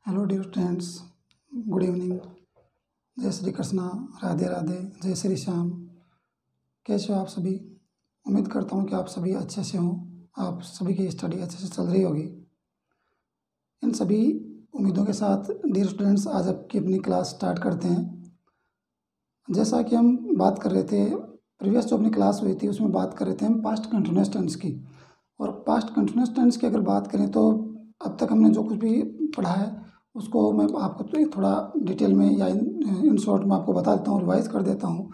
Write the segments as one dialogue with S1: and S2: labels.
S1: Hello dear friends, good evening. जय श्री कृष्णा, राधे राधे, जय श्री श्याम। कैसे हो आप सभी? उम्मीद करता हूँ कि आप सभी अच्छे से हों। आप सभी की स्टडी अच्छे से चल रही होगी। इन सभी उम्मीदों के साथ डियर स्टूडेंट्स, आज आपकी अपनी क्लास स्टार्ट करते हैं। जैसा कि हम बात कर रहे थे, प्रीवियस जो अपनी क्लास हुई थी उसमें बात कर रहे थे हम पास्ट कंटिन्यूअस टेंस की। और पास्ट कंटिन्यूअस टेंस की अगर बात करें तो अब तक हमने जो कुछ भी पढ़ा है उसको मैं आपको तो थोड़ा डिटेल में या इन शॉर्ट में आपको बता देता हूँ, रिवाइज कर देता हूँ।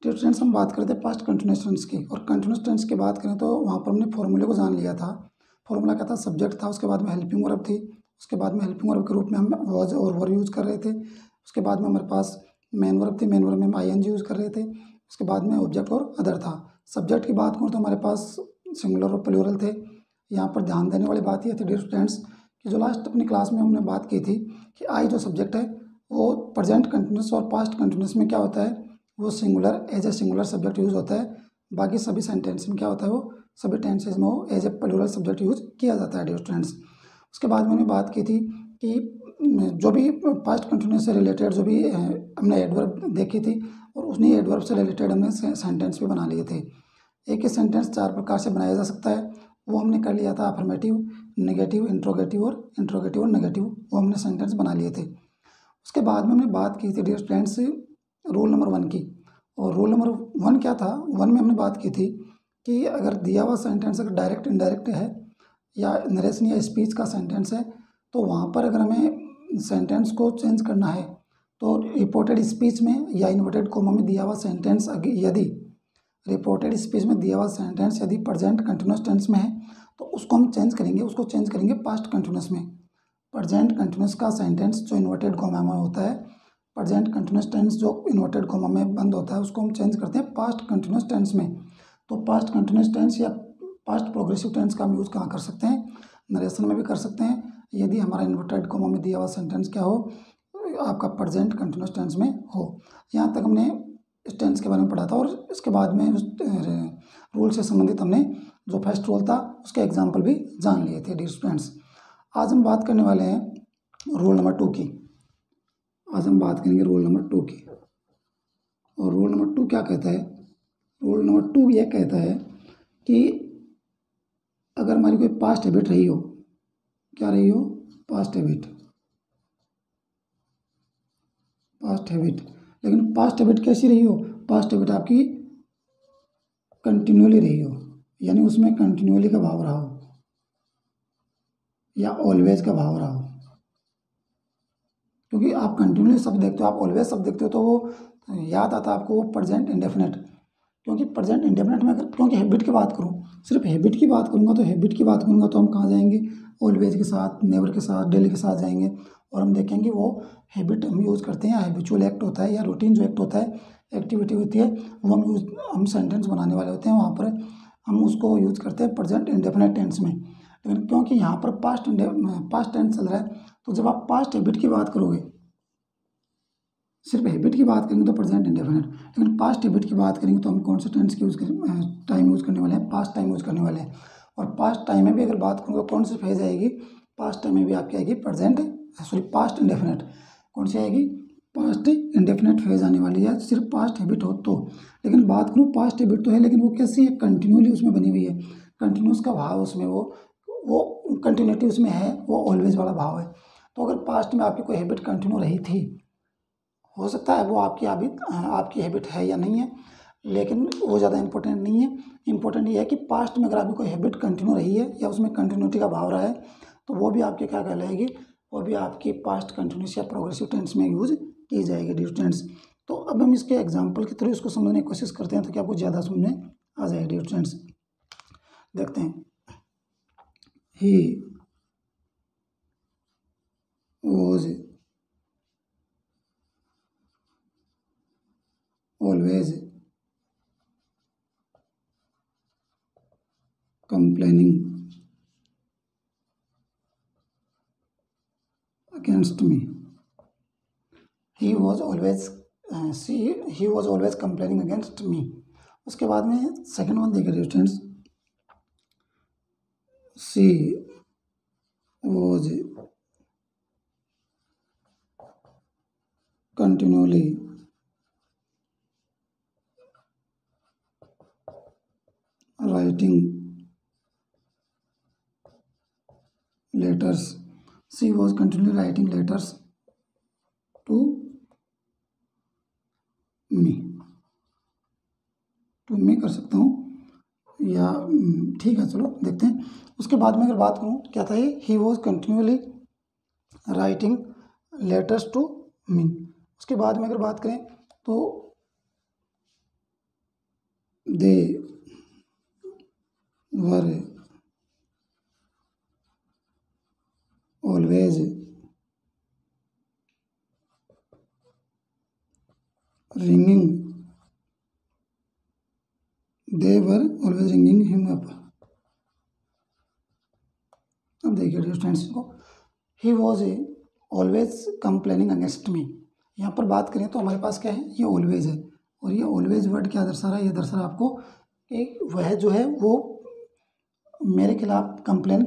S1: डियर फ्रेंड्स, हम बात करते हैं पास्ट कंटिन्यूअस टेंस की। और कंटिन्यूअस टेंस की बात करें तो वहाँ पर हमने फॉर्मूले को जान लिया था। फॉर्मूला क्या था? सब्जेक्ट था, उसके बाद में हेल्पिंग वर्ब थी, उसके बाद में हेल्पिंग वर्ब के रूप में हम वॉज और वर यूज़ कर रहे थे। उसके बाद में हमारे पास मेन वर्ब थी, मेन वर्ब में हम ING यूज़ कर रहे थे। उसके बाद में ऑब्जेक्ट और अदर था। सब्जेक्ट की बात करूँ तो हमारे पास सिंगुलर और प्लूरल थे। यहाँ पर ध्यान देने वाली बात यह थी डियर फ्रेंड्स कि जो लास्ट अपनी क्लास में हमने बात की थी कि आई जो सब्जेक्ट है वो प्रेजेंट कंटिन्यूस और पास्ट कंटिन्यूस में क्या होता है, वो singular as a singular subject use होता है। बाकी सभी सेंटेंस में क्या होता है, वो सभी टेंसेज में वो as a plural subject use किया जाता है डियर स्टूडेंट्स। उसके बाद मैंने बात की थी कि जो भी पास्ट कंटिन्यूस से रिलेटेड जो भी हमने एडवर्ब देखी थी और उन्हीं एडवर्ब से रिलेटेड हमने सेंटेंस भी बना लिए थे। एक ही सेंटेंस 4 प्रकार से बनाया जा सकता है, वो हमने कर लिया था। अफर्मेटिव, नेगेटिव, इंट्रोगेटिव और नेगेटिव, वो हमने सेंटेंस बना लिए थे। उसके बाद में हमने बात की थी डियर फ्रेंड्स रूल नंबर 1 की। और रूल नंबर 1 क्या था? 1 में हमने बात की थी कि अगर दिया हुआ सेंटेंस अगर डायरेक्ट इनडायरेक्ट है या नरेशन या स्पीच का सेंटेंस है तो वहाँ पर अगर हमें सेंटेंस को चेंज करना है तो रिपोर्टेड स्पीच में या इन्वर्टेड कोमा में दिया हुआ सेंटेंस यदि रिपोर्टेड स्पीच में दिया हुआ सेंटेंस यदि प्रेजेंट कंटिन्यूअस टेंस में है तो उसको हम चेंज करेंगे, उसको चेंज करेंगे पास्ट कंटिन्यूअस में। प्रेजेंट कंटिन्यूअस का सेंटेंस जो इन्वर्टेड कोमा में होता है, प्रेजेंट कंटिन्यूअस टेंस जो इन्वर्टेड कोमा में बंद होता है, उसको हम चेंज करते हैं पास्ट कंटिन्यूअस टेंस में। तो पास्ट कंटिन्यूअस टेंस या पास्ट प्रोग्रेसिव टेंस का हम यूज़ कहाँ कर सकते हैं? नरेशन में भी कर सकते हैं, यदि हमारा इन्वर्टेड कोमा में दिया हुआ सेंटेंस क्या हो, आपका प्रेजेंट कंटिन्यूअस टेंस में हो। यहाँ तक हमने इस टेंस के बारे में पढ़ा था। और इसके बाद में उस रूल से संबंधित हमने जो फर्स्ट रूल था उसके एग्जाम्पल भी जान लिए थे डियर स्टूडेंट्स। आज हम बात करने वाले हैं रूल नंबर 2 की। आज हम बात करेंगे रूल नंबर 2 की। और रूल नंबर 2 क्या कहता है? रूल नंबर 2 ये कहता है कि अगर हमारी कोई पास्ट हैबिट रही हो, क्या रही हो? Past habit. पास्ट हैबिट, लेकिन पास्ट हैबिट कैसी रही हो? पास्ट हैबिट आपकी कंटिन्यूअली रही हो, यानी उसमें कंटिन्यूअली का भाव रहा हो या ऑलवेज का भाव रहा हो। क्योंकि आप कंटिन्यूअली शब्द देखते हो, आप ऑलवेज शब्द देखते हो तो वो याद आता है आपको वो प्रेजेंट इंडेफिनेट। क्योंकि प्रेजेंट इंडेफिनेट में अगर क्योंकि हैबिट की बात करूँ, सिर्फ हैबिट की बात करूँगा तो हम कहाँ जाएंगे? ऑलवेज के साथ, नेवर के साथ, डेली के साथ जाएंगे। और हम देखेंगे वो हैबिट हम यूज़ करते हैं, हैबिचुअल एक्ट होता है या रूटीन जो एक्ट होता है, एक्टिविटी होती है, वो हम सेंटेंस बनाने वाले होते हैं, वहाँ पर हम उसको यूज़ करते हैं प्रेजेंट इंडेफिनेट टेंस में। लेकिन क्योंकि यहाँ पर पास्ट टेंस चल रहा है, तो जब आप पास्ट हैबिट की बात करोगे, सिर्फ हैबिट की बात करेंगे तो प्रेजेंट इंडेफिनेट, लेकिन पास्ट हैबिट की बात करेंगे तो हम कौन से टेंस की टाइम यूज़ करने वाले हैं? पास्ट टाइम यूज़ करने वाले हैं। और पास्ट टाइम में भी अगर बात करूँगा कौन सी फेज आएगी? पास्ट टाइम में भी आपकी आएगी पास्ट इंडेफिनेट। कौन सी आएगी? पास्ट इंडेफिनेट फेज आने वाली है, सिर्फ पास्ट हैबिट हो तो। लेकिन बात करूँ पास्ट हैबिट तो है, लेकिन वो कैसी है? कंटिन्यूअली उसमें बनी हुई है, कंटिन्यूस का भाव उसमें, वो कंटिन्यूटी उसमें है, वो ऑलवेज वाला भाव है। तो अगर पास्ट में आपकी कोई हैबिट कंटिन्यू रही थी, हो सकता है वो आपकी हैबिट है या नहीं है, लेकिन वो ज़्यादा इंपॉर्टेंट नहीं है। इंपॉर्टेंट ये है कि पास्ट में अगर आपकी कोई हैबिट कंटिन्यू रही है या उसमें कंटिन्यूटी का भाव रहा है तो वो भी आपकी क्या कहलाएगी? वो भी आपकी पास्ट कंटिन्यूस या प्रोग्रेसिव टेंस में यूज की जाएगी डियर स्टूडेंट्स। तो अब हम इसके एग्जाम्पल के थ्रू इसको समझने की कोशिश करते हैं तो क्या आपको ज़्यादा समझ आ जाएगा डियर स्टूडेंट्स। देखते हैं। He was always complaining against me. He was always complaining against me. उसके बाद में सेकंड वन देखिए students, she was continuously writing letters, she was continuously writing letters to me कर सकता हूँ, या ठीक है चलो देखते हैं। उसके बाद में अगर बात करूँ क्या था ये, he was continuously writing letters to me. उसके बाद में अगर बात करें तो they were always ringing, they were always ringing him up. अब देखिए डियर फ्रेंड्स को, he was always complaining against me. यहाँ पर बात करें तो हमारे पास क्या है, ये ऑलवेज है, और ये ऑलवेज वर्ड क्या दर्शा रहा है, ये दर्शा रहा है आपको कि वह जो है वो मेरे खिलाफ कंप्लेन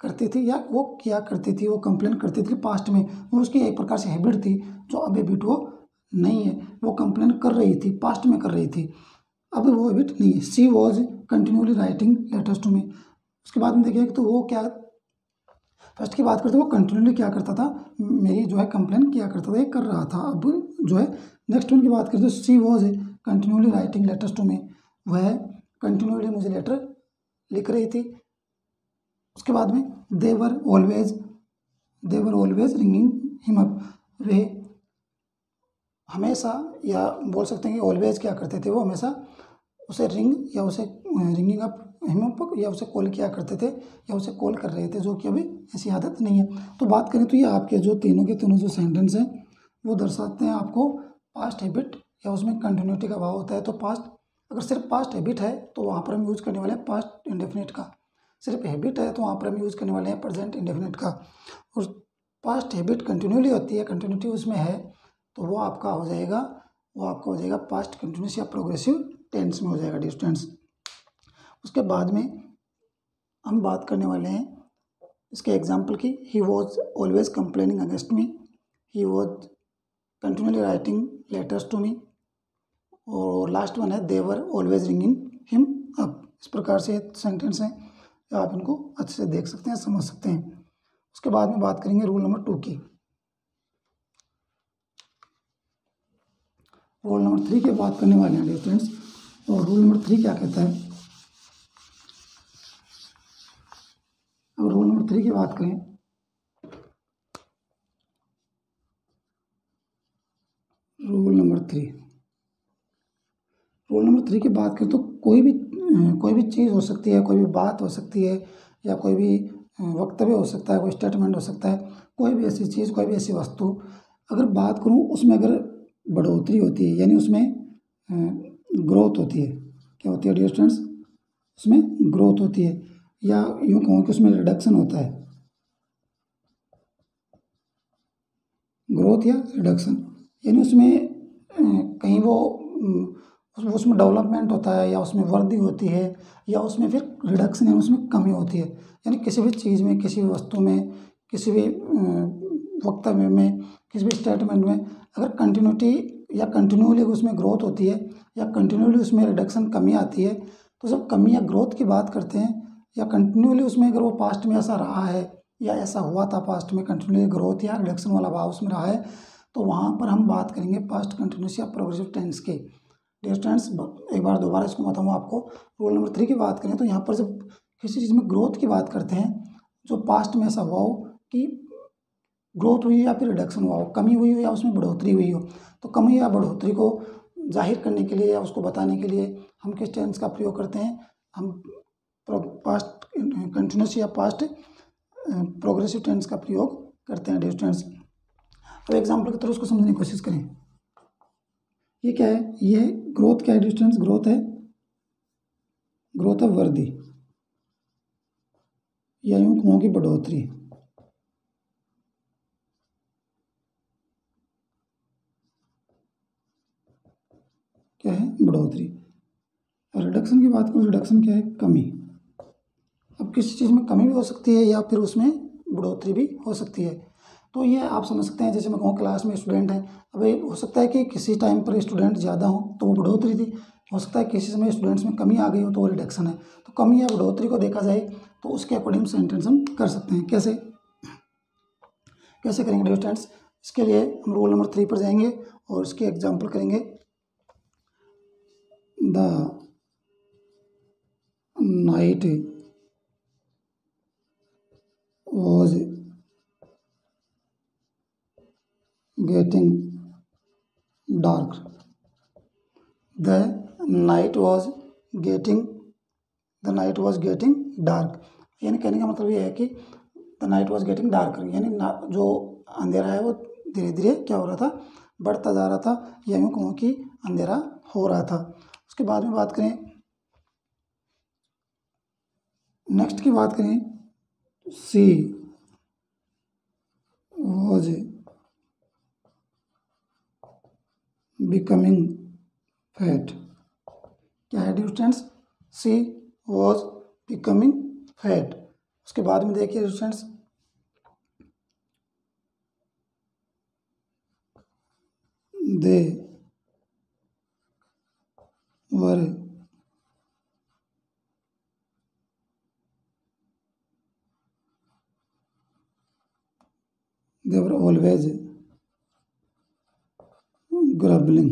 S1: करती थी, या वो क्या करती थी, वो कंप्लेन करती थी पास्ट में, वो उसकी एक प्रकार से हैबिट थी, जो अब हैबिट वो नहीं है। वो कंप्लेन कर रही थी, पास्ट में कर रही थी, अब वो हैबिट नहीं है। She was continuously writing letters to me. उसके बाद में देखिए तो वो क्या, फर्स्ट की बात करते वो कंटिन्यूली क्या करता था, मेरी जो है कंप्लेन किया करता था, ये कर रहा था। अब जो है नेक्स्ट वन की बात करते she was continuously writing letters to me, वह कंटिन्यूली मुझे लेटर लिख रही थी। उसके बाद में they were always ringing him up, वे हमेशा, या बोल सकते हैं कि ऑलवेज क्या करते थे, वो हमेशा उसे रिंग या उसे रिंगिंग अप हिम अप या उसे कॉल किया करते थे, या उसे कॉल कर रहे थे, जो कि अभी ऐसी आदत नहीं है। तो बात करें तो ये आपके जो तीनों के तीनों जो सेंटेंस हैं वो दर्शाते हैं आपको पास्ट हैबिट, या उसमें कंटिन्यूटी का भाव होता है। तो पास्ट, अगर सिर्फ पास्ट हैबिट है तो वहाँ पर हम यूज़ करने वाले हैं पास्ट इंडेफिनिट का, सिर्फ हैबिट है तो वहाँ पर हम यूज़ करने वाले हैं प्रेजेंट इंडेफिनिट का। और पास्ट हैबिट कंटिन्यूली होती है, कंटिन्यूटी उसमें है, तो वो आपका हो जाएगा पास्ट कंटिन्यूस या प्रोग्रेसिव टेंस में हो जाएगा डियर स्टूडेंट्स। उसके बाद में हम बात करने वाले हैं इसके एग्जाम्पल की। He was always complaining against me, he was continuously writing letters to me, और लास्ट वन है they were always ringing him up. इस प्रकार से सेंटेंस हैं, आप इनको अच्छे से देख सकते हैं, समझ सकते हैं। उसके बाद में बात करेंगे रूल नंबर 2 की। रूल नंबर 3 की बात करने वाले हैं डियर फ्रेंड्स, और रूल नंबर 3 क्या कहता है। अब रूल नंबर 3 की बात करें, रूल नंबर 3 की बात करें तो कोई भी चीज़ हो सकती है, कोई भी बात हो सकती है, या कोई भी वक्तव्य हो सकता है, कोई स्टेटमेंट हो सकता है, कोई भी ऐसी चीज़, कोई भी ऐसी वस्तु, अगर बात करूँ उसमें अगर बढ़ोतरी होती है, यानी उसमें ग्रोथ होती है, क्या होती है डियर स्टूडेंट्स, उसमें ग्रोथ होती है, या यूँ कहूँ कि उसमें रिडक्शन होता है, ग्रोथ या रिडक्शन, यानी उसमें कहीं वो उसमें डेवलपमेंट होता है, या उसमें वृद्धि होती है, या उसमें फिर रिडक्शन यानी उसमें कमी होती है। यानी किसी भी चीज़ में, किसी भी वस्तु में, किसी भी वक्तव्य में, किसी भी स्टेटमेंट में अगर कंटिन्यूटी या कंटिन्यूली उसमें ग्रोथ होती है, या कंटिन्यूली उसमें रिडक्शन कमी आती है, तो जब कमी या ग्रोथ की बात करते हैं, या कंटिन्यूली उसमें अगर वो पास्ट में ऐसा रहा है, या ऐसा हुआ था पास्ट में, कंटिन्यूली ग्रोथ या रिडक्शन वाला भाव उसमें रहा है, तो वहाँ पर हम बात करेंगे पास्ट कंटिन्यूस या प्रोग्रेसिव टेंस की। डियर स्टूडेंट्स, एक बार दोबारा इसको बताऊँ आपको। रूल नंबर 3 की बात करें तो यहाँ पर जब किसी चीज़ में ग्रोथ की बात करते हैं, जो पास्ट में ऐसा हुआ हो कि ग्रोथ हुई या फिर रिडक्शन हुआ हो, कमी हुई हो या उसमें बढ़ोतरी हुई हो, तो कमी या बढ़ोतरी को जाहिर करने के लिए या उसको बताने के लिए हम किस टेंस का प्रयोग करते हैं, हम पास्ट कंटिन्यूस या पास्ट प्रोग्रेसिव टेंस का प्रयोग करते हैं डियर स्टूडेंट्स। तो एग्जाम्पल के थ्रू उसको समझने की कोशिश करें। ये क्या है, ये ग्रोथ क्या है डियर स्टूडेंट्स, ग्रोथ है वृद्धि, या यूँ कहूँ की बढ़ोतरी। क्या है, बढ़ोतरी। और रिडक्शन की बात करूँ, रिडक्शन क्या है, कमी। अब किसी चीज़ में कमी भी हो सकती है या फिर उसमें बढ़ोतरी भी हो सकती है। तो ये आप समझ सकते हैं, जैसे मैं कहूँ क्लास में स्टूडेंट हैं, अब ये हो सकता है कि किसी टाइम पर स्टूडेंट ज़्यादा हो तो वो बढ़ोतरी थी, हो सकता है किसी समय स्टूडेंट्स में कमी आ गई हो तो वो रिडक्शन है। तो कमी या बढ़ोतरी को देखा जाए तो उसके अकॉर्डिंग सेंटेंस हम कर सकते हैं। कैसे कैसे करेंगे स्टूडेंट्स? इसके लिए हम रूल नंबर 3 पर जाएंगे और इसके एग्जाम्पल करेंगे। The night was getting dark. The night was getting dark। यानी कहने का मतलब ये है कि the night was getting darker, यानी जो अंधेरा है वो धीरे धीरे क्या हो रहा था, बढ़ता जा रहा था, या यूँ कहूँ कि अंधेरा हो रहा था। उसके बाद में बात करें, नेक्स्ट की बात करें, सी वॉज बिकमिंग फैट। क्या है students? She was becoming fat. उसके बाद में देखिए students, they were always grumbling.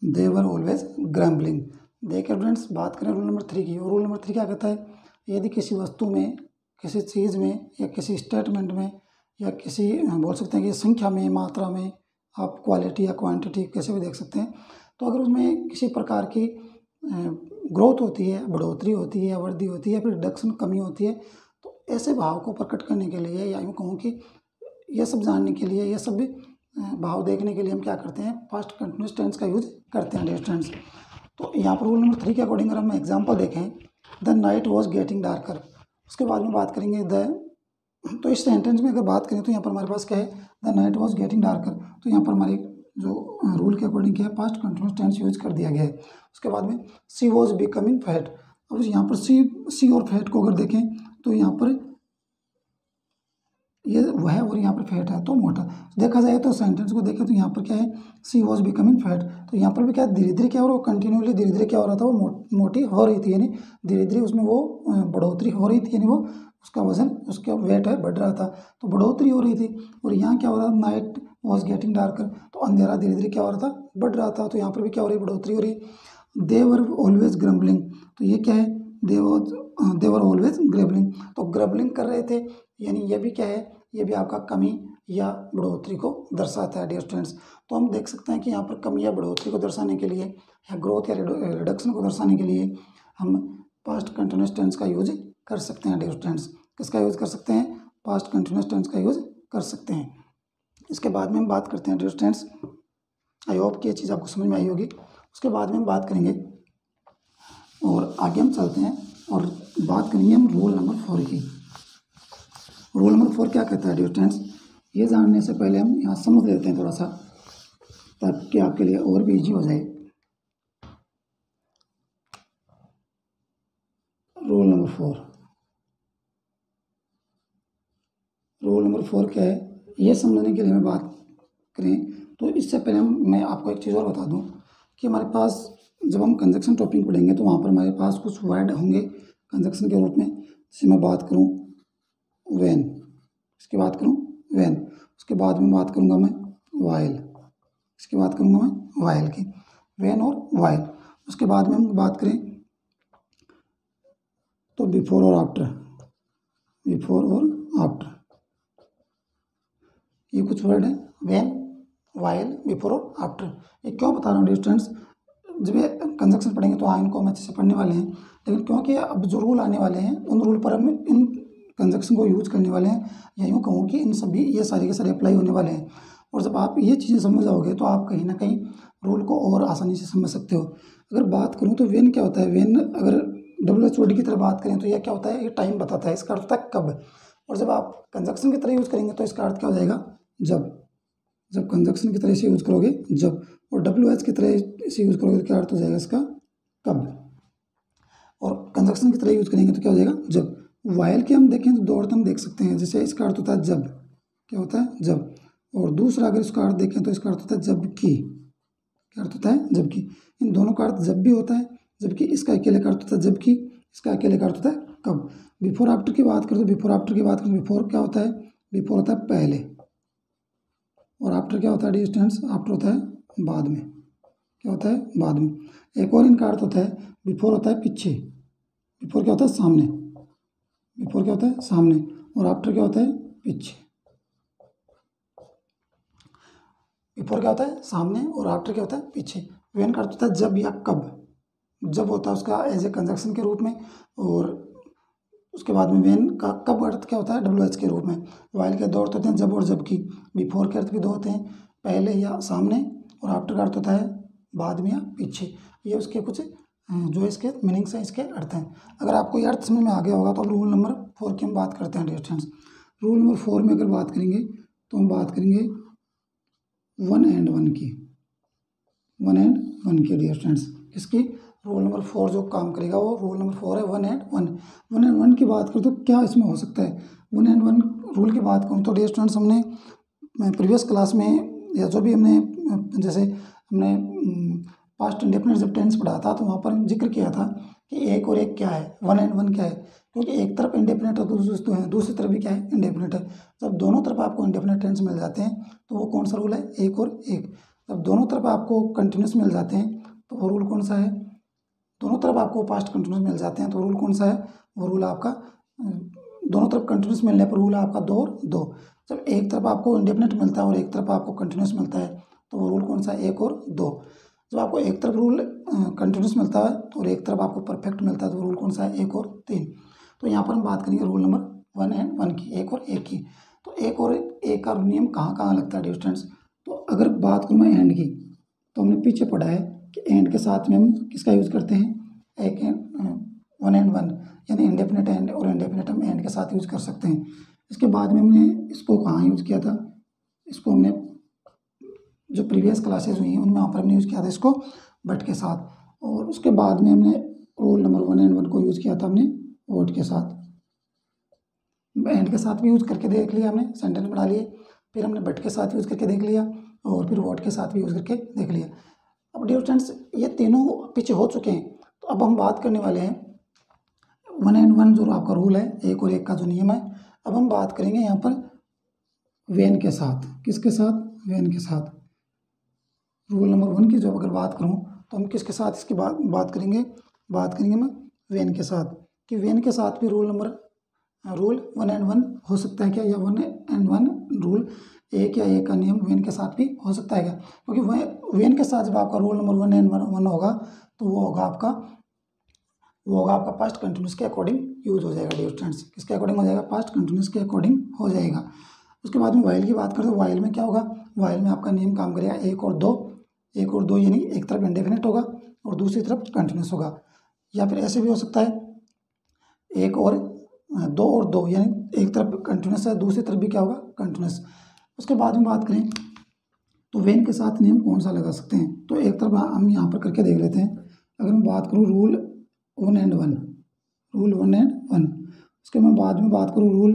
S1: They were always grumbling. देखिए फ्रेंड्स, बात करें रूल नंबर 3 की, और रूल नंबर 3 क्या कहता है, यदि किसी वस्तु में, किसी चीज़ में, या किसी स्टेटमेंट में, या किसी बोल सकते हैं कि संख्या में, मात्रा में, आप क्वालिटी या क्वांटिटी कैसे भी देख सकते हैं, तो अगर उसमें किसी प्रकार की ग्रोथ होती है, बढ़ोतरी होती है, या वृद्धि होती है, फिर रिडक्शन कमी होती है, तो ऐसे भाव को प्रकट करने के लिए, या यूँ कहूँ कि ये सब जानने के लिए, ये सब भाव देखने के लिए हम क्या करते हैं, पास्ट कंटिन्यूअस टेंस का यूज करते हैं स्टूडेंट्स। तो यहाँ पर रूल नंबर 3 के अकॉर्डिंग अगर हम एग्जांपल देखें, the night was getting darker. उसके बाद में बात करेंगे तो इस सेंटेंस में अगर बात करें तो यहाँ पर हमारे पास क्या है, the night was getting darker. तो यहाँ पर हमारे जो रूल के अकॉर्डिंग क्या है, पास्ट कंटिन्यूअस टेंस यूज कर दिया गया है। उसके बाद में सी वॉज बिकमिंग फैट। अब यहाँ पर सी और फैट को अगर देखें तो यहाँ पर ये वह है और यहाँ पर फैट है तो मोटा। देखा जाए तो सेंटेंस को देखें तो यहाँ पर क्या है, सी वॉज बिकमिंग फैट, तो यहाँ पर भी क्या धीरे धीरे क्या हो रहा है, कंटिन्यूसली धीरे धीरे क्या हो रहा था, वो मोटी हो रही थी, यानी धीरे धीरे उसमें वो बढ़ोतरी हो रही थी, यानी वो उसका वजन, उसका वेट है बढ़ रहा था, तो बढ़ोतरी हो रही थी। और यहाँ क्या हो रहा है, नाइट वॉज गेटिंग डार्कर, तो अंधेरा धीरे धीरे क्या हो रहा था, बढ़ रहा था, तो यहाँ पर भी क्या हो रही है, बढ़ोतरी हो रही है। दे वर ऑलवेज ग्रम्बलिंग, तो ये क्या है, दे वर ऑलवेज ग्रम्बलिंग, तो ग्रम्बलिंग कर रहे थे, यानी ये भी क्या है, ये भी आपका कमी या बढ़ोतरी को दर्शाता है डियर स्टूडेंट्स। तो हम देख सकते हैं कि यहाँ पर कमी या बढ़ोतरी को दर्शाने के लिए, या ग्रोथ या रिडक्शन को दर्शाने के लिए हम पास्ट कंटिन्यूअस टेंस का यूज कर सकते हैं डियर स्टूडेंट्स। किसका यूज कर सकते हैं, पास्ट कंटिन्यूअस टेंस का यूज कर सकते हैं। इसके बाद में हम बात करते हैं डियर स्टूडेंट्स, आई होप कि ये चीज़ आपको समझ में आई होगी। उसके बाद में हम बात करेंगे और आगे हम चलते हैं और बात करेंगे हम रूल नंबर 4 की। रूल नंबर 4 क्या कहता है डियर स्टूडेंट्स, ये जानने से पहले हम यहाँ समझ लेते हैं थोड़ा सा, ताकि आपके लिए और भी इजी हो जाए। रूल नंबर 4 क्या है, ये समझने के लिए हमें बात करें तो इससे पहले मैं आपको एक चीज़ और बता दूं कि हमारे पास जब हम कंजक्शन टॉपिक पढ़ेंगे तो वहाँ पर हमारे पास कुछ वर्ड होंगे कंजक्शन के रूप में। जैसे मैं बात करूँ व्हेन, इसकी बात करूँ व्हेन, उसके बाद में बात करूँगा मैं व्हाइल, इसकी बात करूँगा मैं व्हाइल की, व्हेन और व्हाइल। उसके बाद में हम बात करें तो बिफोर और आफ्टर, बिफोर और आफ्टर, ये कुछ वर्ड है, व्हेन, व्हाइल, बिफोर और आफ्टर। ये क्यों बता रहा हूँ स्टूडेंट्स, जब ये कंजक्शन पढ़ेंगे तो इनको हम अच्छे से पढ़ने वाले हैं, लेकिन क्योंकि अब जो रूल आने वाले हैं उन रूल पर हम इन कंजक्शन को यूज करने वाले हैं, या यूँ कहूँ कि इन सभी ये सारे के सारे अप्लाई होने वाले हैं। और जब आप ये चीज़ें समझ जाओगे तो आप कहीं ना कहीं रूल को और आसानी से समझ सकते हो। अगर बात करूँ तो व्हेन क्या होता है, व्हेन अगर WHOD की तरह बात करें तो यह क्या होता है, ये टाइम बताता है, इसका अर्थ होता है कब। और जब आप कंजक्शन की तरह यूज़ करेंगे तो इसका अर्थ क्या हो जाएगा, जब कंजक्शन की तरह से यूज़ करोगे जब, और WH की तरह से यूज़ करोगे तो क्या अर्थ हो जाएगा इसका, कब। और कंजक्शन की तरह यूज़ करेंगे तो क्या हो जाएगा, जब। वाइल के हम देखें तो दो अर्थ हम देख सकते हैं, जैसे इसका अर्थ होता है जब, क्या होता है जब, और दूसरा अगर इसका अर्थ देखें तो इसका अर्थ होता है जबकि, क्या अर्थ होता है जबकि। इन दोनों का अर्थ जब भी होता है, जबकि इसका अकेले का अर्थ होता है जबकि, इसका अकेले का अर्थ होता है कब। बिफोर आफ्टर की बात करें तो बिफोर आफ्टर की बात करें, बिफोर क्या होता है, बिफोर होता है पहले, और आफ्टर क्या होता है डियर स्टूडेंट्स, आफ्टर होता है बाद में, क्या होता है बाद में। एक और इनका अर्थ होता है, बिफोर होता है पीछे, बिफोर क्या होता है सामने, बिफोर क्या होता है सामने, और आफ्टर क्या होता है पीछे। बिफोर क्या होता है सामने और आफ्टर क्या होता है पीछे। वेन का अर्थ होता है जब या कब, जब होता है उसका एज ए कंजक्शन के रूप में, और उसके बाद में वेन का कब अर्थ क्या होता है WH के रूप में। वाइल के दो अर्थ होते हैं, जब और जबकि। बिफोर के अर्थ भी दो होते हैं, पहले या सामने, और आफ्टर का अर्थ होता है बाद में या पीछे। ये उसके कुछ जो इसके मीनिंग्स हैं, इसके अर्थ हैं। अगर आपको ये अर्थ समझ में आ गया होगा तो अब रूल नंबर 4 की हम बात करते हैं डियर स्टूडेंट्स। रूल नंबर 4 में अगर बात करेंगे तो हम बात करेंगे 1 and 1 की, 1 and 1 की डियर स्टूडेंट्स। इसकी रूल नंबर 4 जो काम करेगा वो रूल नंबर 4 है 1 and 1। 1 and 1 की बात करें तो क्या इसमें हो सकता है। 1 and 1 रूल की बात करूँ तो डियर स्टूडेंट्स हमने प्रीवियस क्लास में या जो भी हमने जैसे हमने पास्ट इंडेफिनिट जब टेंस पढ़ा था तो वहाँ पर जिक्र किया था कि एक और एक क्या है, 1 and 1 क्या है, क्योंकि एक तरफ इंडेफिनिट है तो दूसरी तरफ भी क्या है इंडेफिनिट है। जब दोनों तरफ आपको इंडेफिनिट टेंस मिल जाते हैं तो वो कौन सा रूल है, एक और एक। जब दोनों तरफ आपको कंटिन्यूस मिल जाते हैं तो वो रूल कौन सा है, दोनों तरफ आपको पास्ट कंटिन्यूस मिल जाते हैं तो रूल कौन सा है, वो रूल आपका दोनों तरफ कंटिन्यूस मिलने पर रूल है आपका 2 और 2। जब एक तरफ आपको इंडेफिनिट मिलता है और एक तरफ आपको कंटिन्यूस मिलता है तो वो रूल कौन सा है, 1 और 2। जब आपको एक तरफ रूल कंटिन्यूस मिलता है और एक तरफ आपको परफेक्ट मिलता है तो रूल कौन सा है, 1 और 3। तो यहाँ पर हम बात करेंगे रूल नंबर 1 and 1 की, 1 और 1 की। तो 1 और 1 का नियम कहाँ कहाँ लगता है डियर स्टूडेंट्स। तो अगर बात करूँ मैं एंड की तो हमने पीछे पढ़ा है कि एंड के साथ में हम किसका यूज़ करते हैं, एक 1 and 1, यानी इंडेफिनिट एंड और इंडेफिनिट हम एंड के साथ यूज़ कर सकते हैं। इसके बाद में हमने इसको कहाँ यूज़ किया था, इसको हमने जो प्रीवियस क्लासेस हुई हैं उनमें वहाँ पर हमने यूज़ किया था इसको बट के साथ, और उसके बाद में हमने रूल नंबर 1 and 1 को यूज़ किया था हमने वोट के साथ, एंड के साथ भी यूज़ करके देख लिया हमने, सेंटेंस बना लिए, फिर हमने बट के साथ यूज़ करके देख लिया और फिर वोट के साथ भी यूज़ करके देख लिया। अब डियर फ्रेंड्स ये तीनों पीछे हो चुके हैं, तो अब हम बात करने वाले हैं 1 and 1 जो आपका रूल है, 1 और 1 का जो नियम है। अब हम बात करेंगे यहाँ पर वेन के साथ, किसके साथ, वेन के साथ। रूल नंबर 1 की जब अगर बात करूँ तो हम किसके साथ इसकी बात करेंगे मैं वेन के साथ, कि वेन के साथ भी रूल 1 and 1 हो सकता है क्या, या 1 and 1 रूल, एक या एक का नियम वेन के साथ भी हो सकता है क्या। क्योंकि वेन के साथ जब आपका रूल नंबर 1 and 1 होगा तो वो होगा आपका पास्ट कंटिन्यूस के अकॉर्डिंग यूज हो जाएगा डियर स्टूडेंट्स। किसके अकॉर्डिंग हो जाएगा, पास्ट कंटिन्यूस के अकॉर्डिंग हो जाएगा। उसके बाद में वाइल की बात करें तो वाइल में क्या होगा, वाइल में आपका नियम काम करेगा 1 और 2, यानी एक तरफ इंडेफिनिट होगा और दूसरी तरफ कंटिन्यूस होगा। या फिर ऐसे भी हो सकता है 1 और 2, यानी एक तरफ कंटिन्यूस है दूसरी तरफ भी क्या होगा, कंटिन्यूस। उसके बाद में बात करें तो वेन के साथ नियम कौन सा लगा सकते हैं, तो एक तरफ हम यहाँ पर करके देख लेते हैं। अगर मैं बात करूँ रूल 1 and 1, रूल 1 and 1, उसके मैं बाद में बात करूँ रूल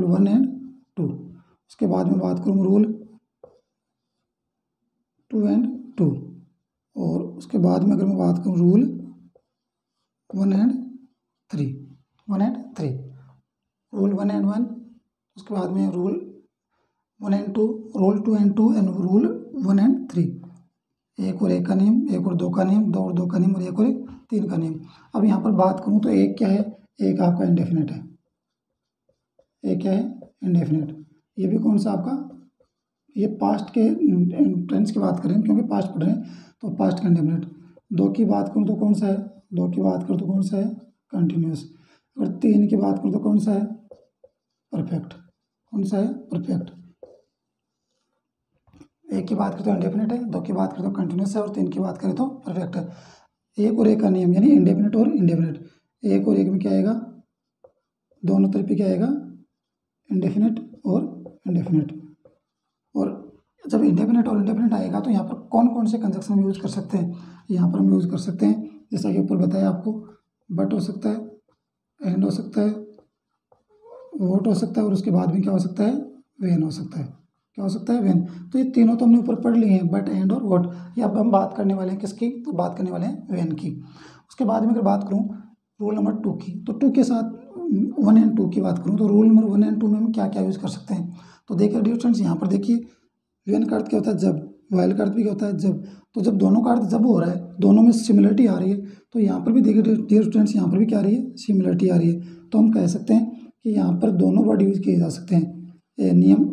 S1: 1 and 2, उसके बाद में बात करूँ रूल 2 and 2, और उसके बाद में अगर मैं बात करूँ रूल 1 and 3, रूल 1 and 1, उसके बाद में rule 1 and 2, rule 2 and 2 and rule 1 and 3। 1 और 1 का नियम, 1 और 2 का नियम, 2 और 2 का नियम और 1 और 3 का नियम। अब यहाँ पर बात करूँ तो एक क्या है, एक आपका इंडेफिनिट है, एक क्या है इंडेफिनिट। ये भी कौन सा आपका, ये पास्ट के टेंस की बात करें क्योंकि पास्ट पढ़ रहे हैं तो पास्ट का इंडेफिनिट। 2 की बात करूँ तो कौन सा है, 2 की बात करूँ तो कौन सा है, कंटिन्यूस। और 3 की बात करूँ तो कौन सा है, परफेक्ट। कौन सा है, परफेक्ट। 1 की बात करें तो इंडेफिनिट है, 2 की बात करें तो कंटिन्यूस है और 3 की बात करें तो परफेक्ट है। 1 और 1 का नियम यानी इंडेफिनिट और इंडेफिनिट। 1 और 1 में क्या आएगा, दोनों तरफ ही क्या आएगा, इंडेफिनिट और इंडेफिनिट। और जब इंडेफिनिट और इंडेफिनिट आएगा तो यहाँ पर कौन कौन से कंजक्शन यूज़ कर सकते हैं, यहाँ पर हम यूज़ कर सकते हैं जैसा कि ऊपर बताया आपको, बट हो सकता है, एंड हो सकता है, वोट हो सकता है, और उसके बाद में क्या हो सकता है, वेन हो सकता है। क्या हो सकता है, वेन। तो ये तीनों तो हमने ऊपर पढ़ लिए हैं, बट, एंड और वोट। ये अब हम बात करने वाले हैं किसकी, तो बात करने वाले हैं वेन की। उसके बाद में अगर बात करूँ रूल नंबर 2 की, तो 2 के साथ 1 एंड 2 की बात करूँ तो रूल नंबर 1 एंड 2 में हम क्या क्या यूज़ कर सकते हैं। तो देखिए डियर स्टूडेंट्स, यहाँ पर देखिए वेन का अर्थ क्या होता है, जब। वाइल का अर्थ भी क्या होता है, जब। तो जब दोनों का अर्थ जब हो रहा है, दोनों में सिमिलरिटी आ रही है, तो यहाँ पर भी देखिए डियर स्टूडेंट्स, यहाँ पर भी क्या आ रही है, सिमिलरिटी आ रही है। तो हम कह सकते हैं कि यहाँ पर दोनों वर्ड यूज किए जा सकते हैं। नियम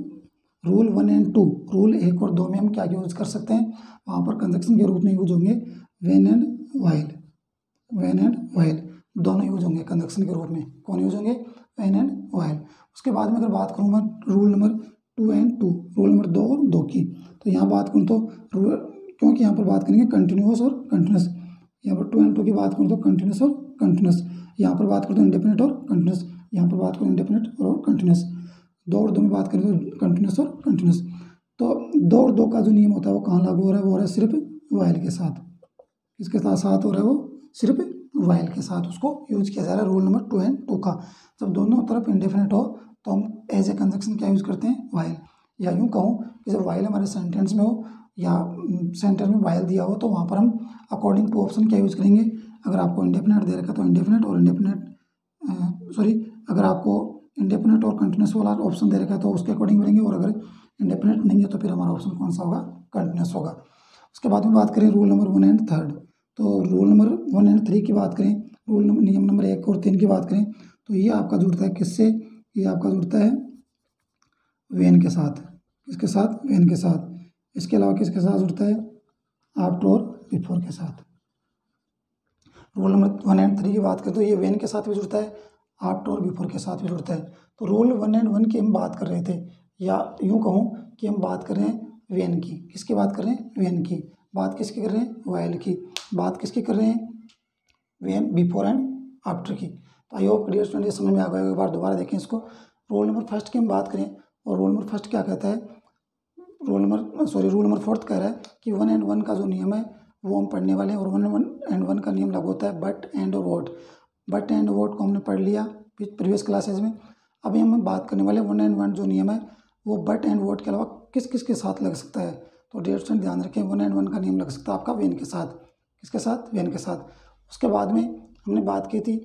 S1: रूल 1 एंड 2, रूल 1 और 2 में हम क्या यूज कर सकते हैं, वहाँ पर कंजक्शन के रूप में यूज होंगे when and while. When and while दोनों यूज होंगे कंजक्शन के रूप में। कौन यूज होंगे, वेन एंड वाइल। उसके बाद में अगर बात करूँ मैं rule number 2 and 2, rule number 2 और 2 की, तो यहाँ बात करूँ तो क्योंकि यहाँ पर बात करेंगे कंटिन्यूस और कंटिन्यूस। यहाँ पर 2 एंड 2 की बात करूँ तो कंटिन्यूस और कंटिन्यूस। यहाँ पर बात करूँ तो इंडेफिनिट और कंटिन्यूस। यहाँ पर बात करूँ इंडेफिनिट और कंटिन्यूस। 2 और 2 में बात करें तो कंटिन्यूस और कंटिन्यूस। तो 2 और 2 का जो नियम होता है वो कहाँ लागू हो रहा है, वो हो रहा है सिर्फ वाइल के साथ। किसके साथ साथ हो रहा है, वो सिर्फ वाइल के साथ उसको यूज किया जा रहा है रूल नंबर 2 एंड 2 का। जब दोनों तरफ इंडेफिनिट हो तो हम एज ए कंजक्शन क्या यूज करते हैं, वाइल। या यूँ कहूँ कि जब वाइल हमारे सेंटेंस में हो या सेंटेंस में वाइल दिया हो, तो वहाँ पर हम अकॉर्डिंग टू ऑप्शन क्या यूज करेंगे। अगर आपको इंडेफिनिट दे रखा तो इंडेफिनिट और अगर आपको इंडेफिनिट और कंटिन्यूस वाला ऑप्शन दे रखा है तो उसके अकॉर्डिंग करेंगे, और अगर इंडेफिनिट नहीं है तो फिर हमारा ऑप्शन कौन सा होगा, कंटिन्यूस होगा। उसके बाद में बात करें रूल नंबर 1 एंड 3, तो रूल नंबर 1 एंड 3 की बात करें, नियम नंबर 1 और 3 की बात करें, तो ये आपका जुड़ता है किससे, ये आपका जुड़ता है वेन के साथ। किसके साथ, वेन के साथ। इसके अलावा किसके साथ जुड़ता है, आफ्टर और बिफोर के साथ। रूल नंबर 1 एंड 3 की बात करें तो ये वेन के साथ भी जुड़ता है, आफ्टर और बिफोर के साथ भी जुड़ता है। तो रूल 1 एंड 1 की हम बात कर रहे थे, या यूँ कहूँ कि हम बात कर रहे हैं वेन की। किसकी बात कर रहे हैं, वेन की। बात किसकी कर रहे हैं, वाइल की। बात किसकी कर रहे हैं, वेन बिफोर एंड आफ्टर की। तो आई होप डियर स्टूडेंट ये समझ में आ गया। एक बार दोबारा देखें इसको। रूल नंबर 1 की हम बात करें, और रूल नंबर 1 क्या कहता है, रूल नंबर 4 कह रहा है कि 1 एंड 1 का जो नियम है वो हम पढ़ने वाले हैं, और 1 एंड 1 का नियम लागू होता है बट, एंड और वोट। बट एंड वोट को हमने पढ़ लिया प्रीवियस क्लासेज में। अभी हम बात करने वाले 1 एंड 1 जो नियम है वो बट एंड वोट के अलावा किस किस के साथ लग सकता है। तो डियर स्टूडेंट ध्यान रखें, 1 एंड 1 का नियम लग सकता है आपका वेन के साथ। किसके साथ, वेन के साथ। उसके बाद में हमने बात की थी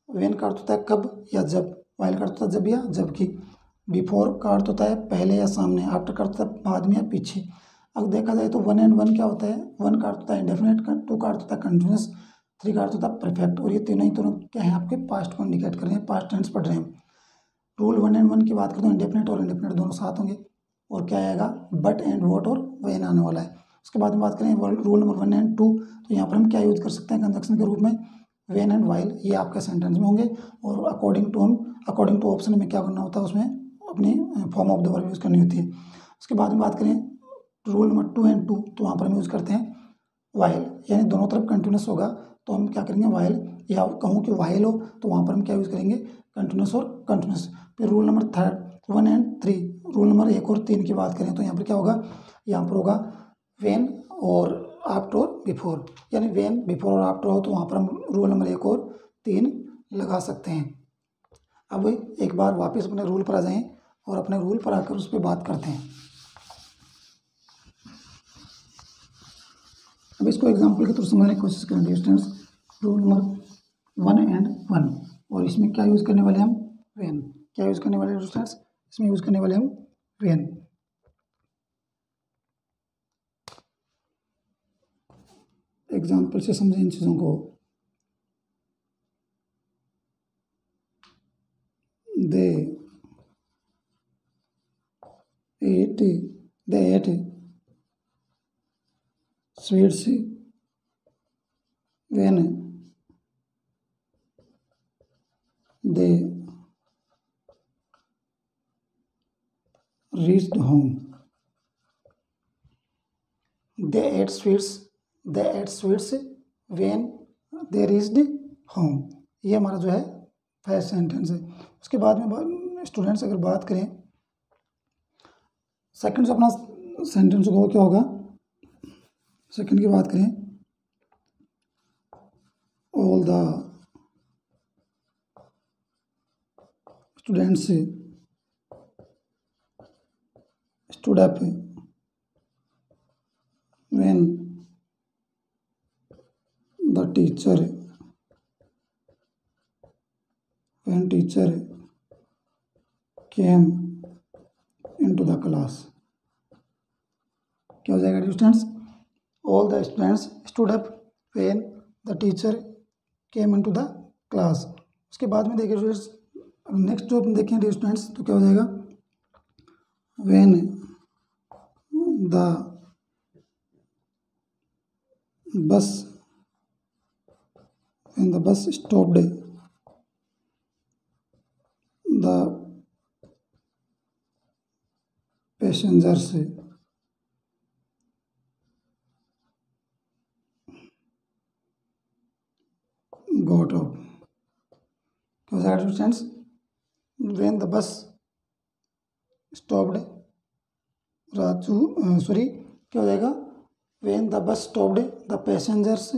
S1: वेन का अर्थ होता है कब या जब, वाइल का अर्थ होता है जब या जब की। बिफोर का अर्थ होता है पहले या सामने, आफ्टर का अर्थ होता है बाद में या पीछे। अब देखा जाए तो 1 एंड 1 क्या होता है, 1 का अर्थ होता है इंडेफिनिट, 2 का अर्थ होता है कंटिन्यूस, 3 का अर्थ होता है परफेक्ट। और ये तीनों क्या है, आपके पास्ट को इंडिकेट कर रहे हैं, पास्ट टेंस पढ़ रहे हैं। रूल 1 एंड 1 की बात करें तो इंडेफिनिट और इंडेफिनिट दोनों साथ होंगे, और क्या आएगा, बट एंड वोट और वेन आने वाला है। उसके बाद में बात करें रूल नंबर 1 एंड 2, तो यहाँ पर हम क्या यूज कर सकते हैं कंजक्शन के रूप में, वेन एंड वाइल। ये आपके सेंटेंस में होंगे, और अकॉर्डिंग टू ऑप्शन में क्या करना होता है, उसमें अपनी form of the verb use करनी होती है। उसके बाद में बात करें रूल नंबर 2 एंड 2, तो वहाँ पर हम यूज़ करते हैं वाइल, यानी दोनों तरफ कंटिन्यूस होगा तो हम क्या करेंगे, वाइल। या कहूँ कि वाइल हो तो वहाँ पर हम क्या यूज़ करेंगे, कंटिन्यूस और कंटिन्यूस। फिर rule number 1 and 3, rule number 1 और 3 की बात करें तो यहाँ पर क्या होगा, यहाँ पर होगा वेन और आफ्टर और बिफोर, यानी वेन बिफोर और आफ्टर हो तो वहाँ पर हम रूल नंबर 1 और 3 लगा सकते हैं। अब एक बार वापस अपने रूल पर आ जाएं और अपने रूल पर आकर उस पर बात करते हैं। अब इसको एग्जाम्पल के थ्रू समझने की कोशिश करें dear students. Rule number 1 and 1, और इसमें क्या यूज़ करने वाले हम, वेन। क्या यूज़ करने वाले स्टूडेंट्स, इसमें यूज़ करने वाले हम वेन। एग्जाम्पल से समझें इन चीज़ों को। They ate sweets when they reached home. They ate sweets when they reached home. ये हमारा जो है फर्स्ट सेंटेंस है। उसके बाद में स्टूडेंट्स अगर बात करें सेकंड से अपना सेंटेंस को क्या होगा, सेकंड की बात करें, all the students stood up when the teacher came into the class। क्या हो जाएगा students? All the students stood up when the teacher came into the class. उसके बाद में देखिए स्टूडेंट्स, नेक्स्ट जो अपन देखें स्टूडेंट्स तो क्या हो जाएगा? When the bus stopped the passengers got off। क्या हो जाएगा students? When the bus stopped क्या हो जाएगा? When the bus stopped the passengers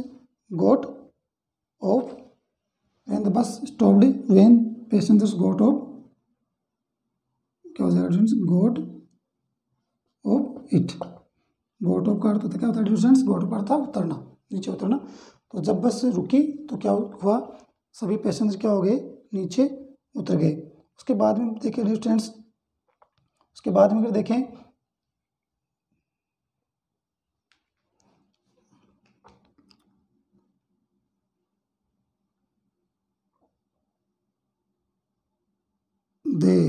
S1: got off. When the bus stopped when passengers got off, क्या हो जाएगा students? Got off it. Got off का अर्थ होता है क्या होता है स्टूडेंट्स? गोट ऑफ का अर्थ था उतरना, नीचे उतरना। तो जब बस रुकी तो क्या हुआ? सभी पैसेंजर क्या हो गए? नीचे उतर गए। उसके बाद में देखें स्टूडेंट्स, उसके बाद में अगर देखें they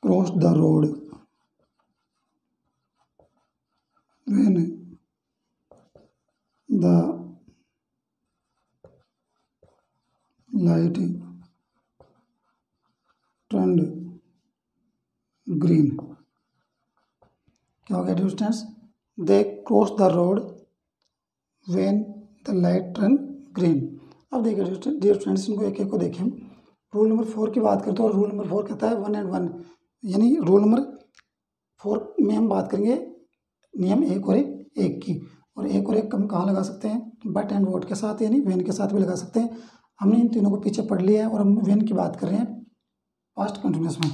S1: crossed the road when the light turned green। क्या हो गया students? They cross the road when the light turn green. अब देखिए डियर स्टूडेंट्स, इनको एक एक को देखें। रूल नंबर 4 की बात करते हैं, और रूल नंबर 4 कहता है 1 and 1, यानी रूल नंबर 4 में हम बात करेंगे नियम 1 और 1 की। और 1 और 1 हम कहाँ लगा सकते हैं? बट एंड वोट के साथ, यानी वेन के साथ भी लगा सकते हैं। हमने इन तीनों को पीछे पढ़ लिया है और हम वेन की बात कर रहे हैं पास्ट कंटिन्यूस में।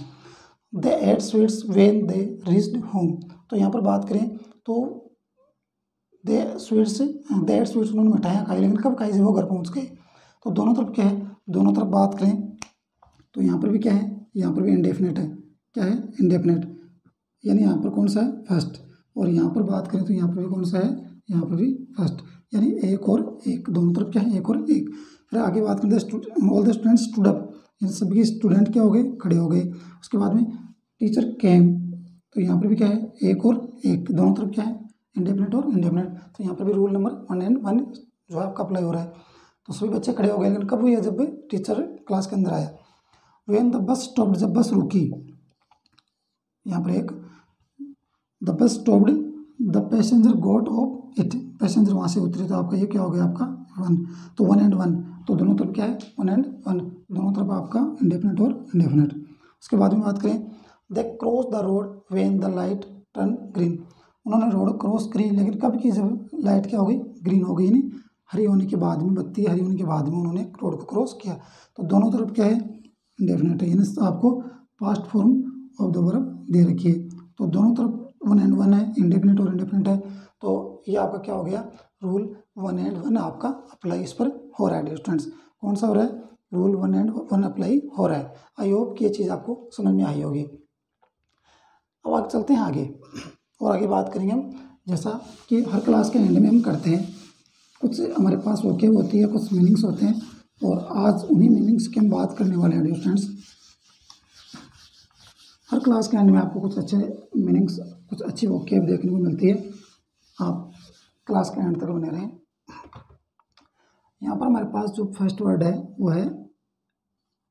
S1: They ate sweets when they reached home. तो यहाँ पर बात करें तो दे एट स्वीट्स उन्होंने मिठाइयाँ खाई, लेकिन कब खाई? जब वो घर पहुँच गए। तो दोनों तरफ क्या है? दोनों तरफ बात करें तो यहाँ पर भी क्या है? यहाँ पर भी इंडेफिनेट है। क्या है? इंडेफिनेट, यानी यहाँ पर कौन सा है? फर्स्ट। और यहाँ पर बात करें तो यहाँ पर भी कौन सा है? यहाँ पर भी फर्स्ट, यानी एक और एक, दोनों तरफ क्या है? एक और एक। फिर आगे बात करें all the students stood up, यानी सभी स्टूडेंट क्या हो गए? खड़े हो गए। उसके बाद में टीचर केम, तो यहाँ पर भी क्या है? एक और एक, दोनों तरफ क्या है? इंडेफिनेट और इंडेफिनेट। तो यहाँ पर भी रूल नंबर 1 and 1 जो है आपका अप्लाई हो रहा है। तो सभी बच्चे खड़े हो गए, लेकिन कब हुई है? जब टीचर क्लास के अंदर आया। व्हेन द बस स्टॉप्ड, जब बस रुकी, यहाँ पर एक the bus stopped the passenger got off it, passenger वहाँ से उतरे, तो आपका ये क्या हो गया? आपका 1। तो 1 and 1, तो दोनों तरफ क्या है? 1 and 1, दोनों तरफ आपका इंडेफिनेट और इंडेफिनेट। उसके बाद में बात करें, they cross the road when the light turn green. उन्होंने रोड क्रॉस करी, लेकिन कब की? जब लाइट क्या हो गई? ग्रीन हो गई, नहीं हरी होने के बाद में, बत्ती हरी होने के बाद में उन्होंने रोड को क्रॉस किया। तो दोनों तरफ क्या है? इंडेफिनेट है, यानी आपको past form of the verb दे रखी है। तो दोनों तरफ 1 and 1 है, इंडेफिनेट और इंडेफिनेट है। तो ये आपका क्या हो गया? रूल 1 and 1 आपका अप्लाई इस पर हो रहा है स्टूडेंट्स। कौन सा हो रहा है? रूल 1 and 1 अप्लाई हो रहा है। आई होप कि ये चीज़ आपको समझ में आई होगी। अब आगे चलते हैं आगे, और आगे बात करेंगे हम, जैसा कि हर क्लास के एंड में हम करते हैं, कुछ हमारे पास वोकेब होती है, कुछ मीनिंग्स होते हैं, और आज उन्हीं मीनिंग्स की हम बात करने वाले हैं स्टूडेंट्स। हर क्लास के एंड में आपको कुछ अच्छे मीनिंग्स, कुछ अच्छी वोकेब देखने को मिलती है। आप क्लास के एंड तक बने रहें। यहाँ पर हमारे पास जो फर्स्ट वर्ड है वो है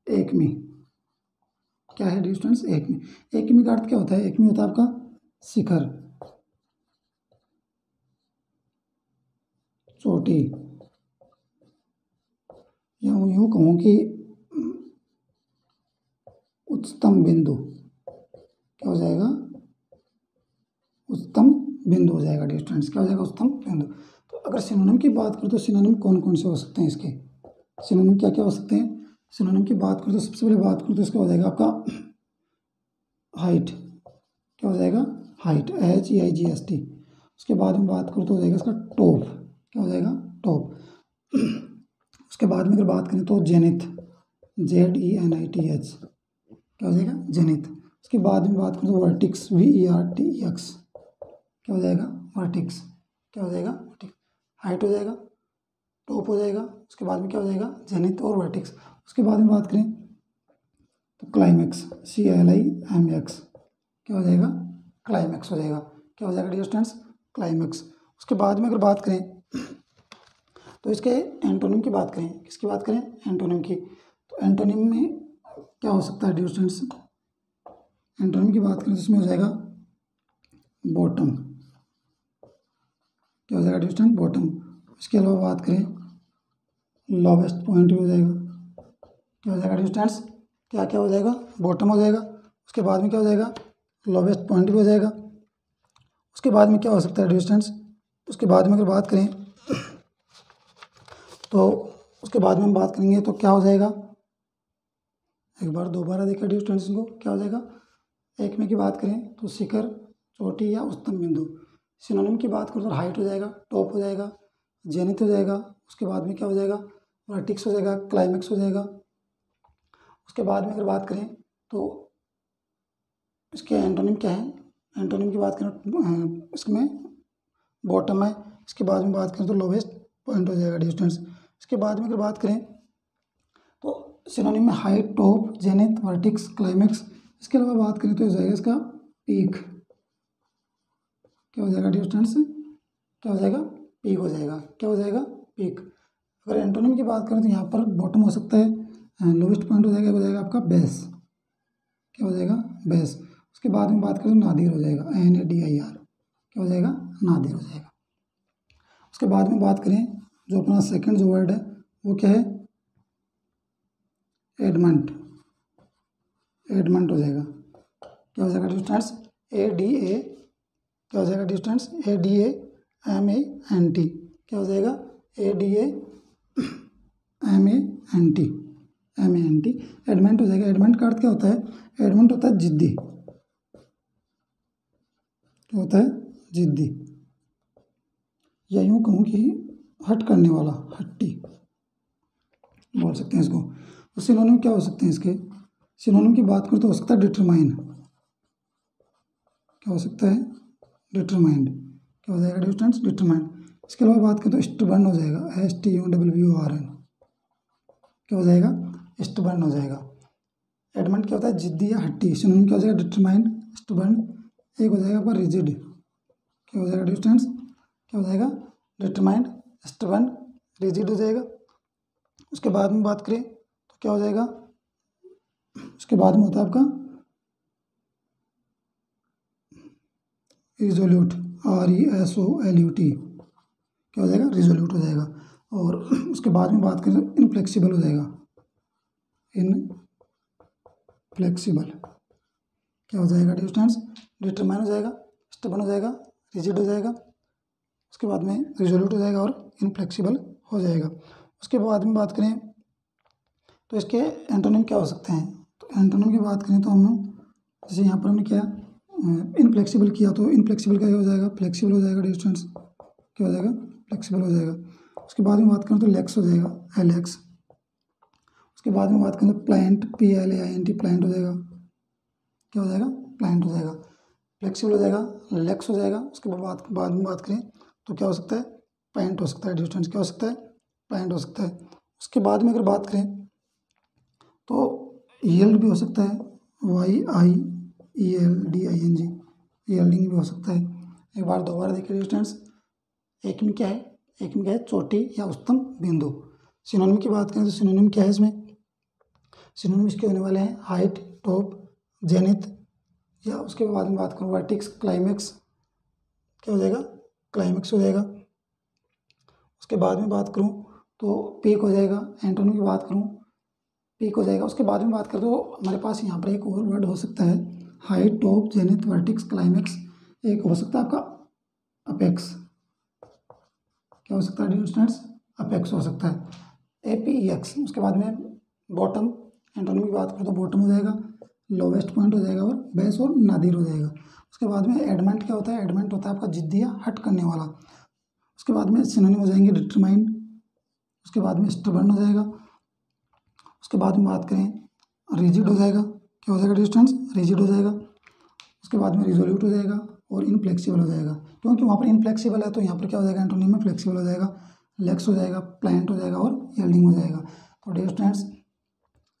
S1: एकमी। क्या है स्टूडेंट्स? एकमी। एकमी का अर्थ क्या होता है? एकमी होता है आपका शिखर, चोटी, या यूँ कहूँ कि उच्चतम बिंदु। क्या हो जाएगा? उच्चतम बिंदु हो जाएगा स्टूडेंट्स। क्या हो जाएगा? उच्चतम बिंदु। तो अगर सिनोनिम की बात करें तो सिनोनिम कौन कौन से हो सकते हैं इसके? सिनोनिम क्या क्या हो सकते हैं? सिनोनिम की बात करूँ तो सबसे पहले बात करूँ तो इसका हो जाएगा आपका हाइट। क्या हो जाएगा? Height, HEIGHT। उसके बाद में बात करूँ तो हो जाएगा इसका टॉप। क्या हो जाएगा? टॉप। उसके बाद में अगर बात करें तो जेनिथ, ZENITH। क्या हो जाएगा? जेनिथ। उसके बाद में बात करूँ तो वर्टिक्स, VERTEX। क्या हो जाएगा? वर्टिक्स। क्या हो जाएगा? वर्टिक्स। हाइट हो जाएगा, टॉप हो जाएगा, उसके बाद में क्या हो जाएगा? जेनिथ और वर्टिक्स। उसके बाद में बात करें तो क्लाइमेक्स, CLIMAX। क्या हो जाएगा? क्लाइमेक्स हो जाएगा। क्या हो जाएगा डियर स्टूडेंट्स? क्लाइमेक्स। उसके बाद में अगर बात करें तो इसके एंटोनिम की बात करें, किसकी बात करें? एंटोनिम की। तो एंटोनिम में क्या हो सकता है डियर स्टूडेंट्स? एंटोनिम की बात करें तो इसमें हो जाएगा बॉटम। क्या हो जाएगा डियर स्टूडेंट? बॉटम। इसके अलावा बात करें लोवेस्ट पॉइंट भी हो जाएगा। क्या हो जाएगा डियर स्टूडेंट्स? क्या क्या हो जाएगा? बॉटम हो जाएगा। उसके बाद में क्या हो जाएगा? लोवेस्ट पॉइंट भी हो जाएगा। उसके बाद में क्या हो सकता है डियर स्टूडेंट्स? उसके बाद में अगर बात करें तो उसके बाद में हम बात करेंगे तो क्या हो जाएगा? एक बार दोबारा देखा डियर स्टूडेंट्स को, क्या हो जाएगा? एक में की बात करें तो शिखर, चोटी या उच्चतम बिंदु। सिनोनिम की बात करें तो हाइट हो जाएगा, टॉप हो जाएगा, जेनिथ हो जाएगा। उसके बाद में क्या हो जाएगा? वर्टिक्स हो जाएगा, क्लाइमेक्स हो जाएगा। उसके बाद में अगर बात करें तो इसके एंटोनिम क्या है? एंटोनिम की बात करें इसमें बॉटम है। इसके बाद में बात करें तो लोवेस्ट पॉइंट हो जाएगा डिस्टेंस। इसके बाद में अगर बात करें तो सिनोनिम में height, top, zenith, vertices, climax. इसके अलावा बात करें तो हो जाएगा इसका पीक। क्या हो जाएगा डिस्टेंस? क्या हो जाएगा? पीक हो जाएगा। क्या हो जाएगा? पीक। अगर एंटोनिम की बात करें तो यहाँ पर बॉटम हो सकता है, लोवेस्ट पॉइंट हो जाएगा आपका बेस। क्या हो जाएगा? बेस। उसके बाद में बात करें तो नादिर हो जाएगा, NADIR। क्या हो जाएगा? नादिर हो जाएगा। उसके बाद में बात करें जो अपना सेकंड जो वर्ड है वो क्या है? एडमंट। एडमंट हो जाएगा। क्या हो जाएगा डिस्टेंस? ADA। क्या हो जाएगा डिस्टेंस? ADAMANT। क्या हो जाएगा? ADAMANT। एडमेंट हो जाएगा। एडमेंट का अर्थ क्या होता है? एडमेंट होता है जिद्दी। क्या होता है? जिद्दी, या यूं कहूँ कि हट करने वाला, हट्टी बोल सकते हैं इसको। तो सिनोनिम क्या हो सकते हैं इसके? सिनोनिम की बात करें तो हो सकता है डिटरमाइन। क्या हो सकता है? डिटरमाइंड। क्या हो जाएगा डिस्टेंस? डिटरमाइंड। इसके अलावा बात करें तो स्टबर्न हो जाएगा, STUWRN। क्या हो जाएगा? स्टबर्न हो जाएगा। एडमंट क्या होता है? जिद्दी या हट्टी। सिनोनिम क्या हो जाएगा? Determined, stubborn. एक हो जाएगा आपका रिजिड। क्या हो जाएगा डिस्टेंस? क्या हो जाएगा? डिटरमाइंड, स्टबर्न, रिजिड हो जाएगा। उसके बाद में बात करें तो क्या हो जाएगा? उसके बाद में होता है आपका रिजोल्यूट, RESOLUT। क्या हो जाएगा? रिजोल्यूट हो जाएगा। और उसके बाद में बात करें तो इनफ्लेक्सिबल हो जाएगा, इनफ्लेक्सिबल। क्या हो जाएगा डिस्टेंस? डिटरमाइन हो जाएगा, स्टबर्न हो जाएगा, रिजिड हो जाएगा। उसके बाद में रिजोल्यूट हो जाएगा और इनफ्लेक्सिबल हो जाएगा। उसके बाद में बात करें तो इसके एंटोनिम क्या हो सकते हैं? तो एंटोनिम की बात करें तो हम जैसे यहाँ पर हमने क्या इनफ्लेक्सिबल किया तो इनफ्लेक्सिबल का क्या हो जाएगा? फ्लेक्सिबल हो जाएगा डिस्टेंस। क्या हो जाएगा? फ्लेक्सिबल हो जाएगा। उसके बाद में बात करें तो लेक्स हो जाएगा, LX। उसके बाद में बात करें तो प्लांट, PLAINT, प्लांट हो जाएगा। क्या हो जाएगा? प्लांट हो जाएगा। फ्लेक्सिबल हो जाएगा, लेक्स हो जाएगा। उसके बाद में बात करें तो क्या हो सकता है? पैंट हो सकता है डिस्टेंस। क्या हो सकता है? पैंट हो सकता है। उसके बाद में अगर बात करें तो यील्ड भी हो सकता है, YIELDING। यील्डिंग भी हो सकता है। एक बार दोबारा देखिए डिस्टेंस। एक में क्या है? एक में क्या है? चोटी या उच्चतम बिंदु। सिनोनिम की बात करें तो सिनोनिम क्या है इसमें? सिनोनिम इसके होने वाले हैं हाइट, टॉप, जेनिथ, या उसके बाद में बात करूँ वर्टिक्स, क्लाइमेक्स। क्या हो जाएगा? क्लाइमेक्स हो जाएगा। उसके बाद में बात करूँ तो पीक हो जाएगा। एंटोनिम की बात करूँ पीक हो जाएगा। उसके बाद में बात करें तो हमारे पास यहाँ पर एक और वर्ड हो सकता है height, top, zenith, vertices, climax. एक हो सकता है आपका अपेक्स। क्या हो सकता है डिस्टेंस? अपेक्स हो सकता है। APEX। उसके बाद में बॉटम, एंटोनिम की बात करूँ तो बॉटम हो जाएगा, लोवेस्ट पॉइंट हो जाएगा, और बेस और नादिर हो जाएगा। उसके बाद में एडमेंट क्या होता है? एडमेंट होता है आपका जिद्दी या हट करने वाला। उसके बाद में सिनोनिम हो जाएंगे डिटरमाइन, उसके बाद में स्टबर्न हो जाएगा। उसके बाद में बात करें रिजिड हो जाएगा, क्या हो जाएगा डिस्टेंस? रिजिड हो जाएगा। उसके बाद में रिजोल्यूट हो जाएगा और इनफ्लेक्सिबल हो जाएगा, क्योंकि वहाँ पर इनफ्लेक्सिबल है तो यहाँ पर क्या हो जाएगा? एंटोनिम में फ्लेक्सिबल हो जाएगा, लेक्स हो जाएगा, प्लांट हो जाएगा और यील्डिंग हो जाएगा। तो डियर स्टूडेंट्स,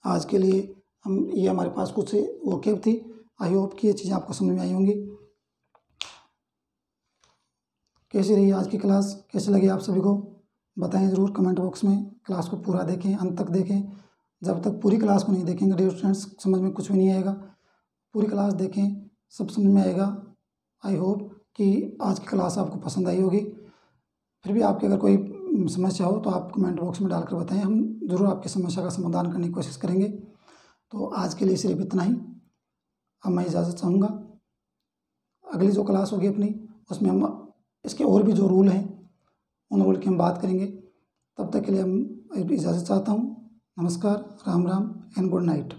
S1: आज के लिए ये हमारे पास कुछ वोकेब थी। आई होप कि ये चीज़ें आपको समझ में आई होंगी। कैसी रही आज की क्लास, कैसे लगी आप सभी को बताएं ज़रूर कमेंट बॉक्स में। क्लास को पूरा देखें, अंत तक देखें। जब तक पूरी क्लास को नहीं देखेंगे डियर स्टूडेंट्स, समझ में कुछ भी नहीं आएगा। पूरी क्लास देखें, सब समझ में आएगा। आई होप कि आज की क्लास आपको पसंद आई होगी। फिर भी आपकी अगर कोई समस्या हो तो आप कमेंट बॉक्स में डालकर बताएं, हम ज़रूर आपकी समस्या का समाधान करने की कोशिश करेंगे। तो आज के लिए सिर्फ इतना ही। अब मैं इजाज़त चाहूँगा। अगली जो क्लास होगी अपनी, उसमें हम इसके और भी जो रूल हैं उन रूल की हम बात करेंगे। तब तक के लिए हम इजाज़त चाहता हूँ। नमस्कार, Ram Ram and good night.